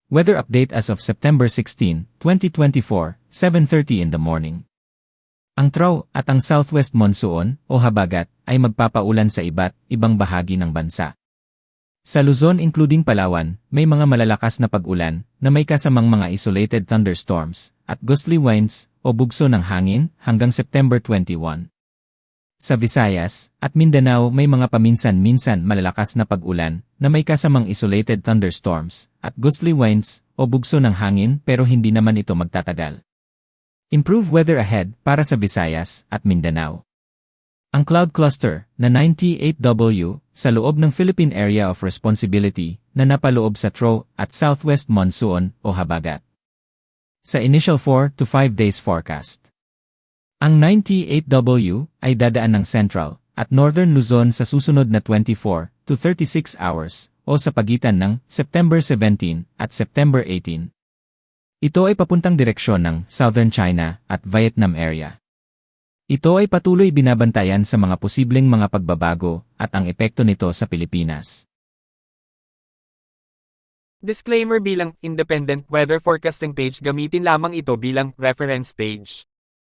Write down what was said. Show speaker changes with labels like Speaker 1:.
Speaker 1: Weather update as of September 16, 2024, 7:30 in the morning. Ang trough at ang southwest monsoon o habagat ay magpapaulan sa iba't ibang bahagi ng bansa. Sa Luzon including Palawan, may mga malalakas na pag-ulan na may kasamang mga isolated thunderstorms at gustly winds o bugso ng hangin hanggang September 21. Sa Visayas at Mindanao may mga paminsan-minsan malalakas na pag-ulan na may kasamang isolated thunderstorms at gustly winds o bugso ng hangin pero hindi naman ito magtatagal. Improve weather ahead para sa Visayas at Mindanao. Ang cloud cluster na 98W sa loob ng Philippine Area of Responsibility na napaloob sa trough at southwest monsoon o habagat. Sa initial 4 to 5 days forecast. Ang 98W ay dadaan ng Central at Northern Luzon sa susunod na 24 to 36 hours o sa pagitan ng September 17 at September 18. Ito ay papuntang direksyon ng Southern China at Vietnam area. Ito ay patuloy binabantayan sa mga posibleng mga pagbabago at ang epekto nito sa Pilipinas.
Speaker 2: Disclaimer: bilang independent weather forecasting page, gamitin lamang ito bilang reference page.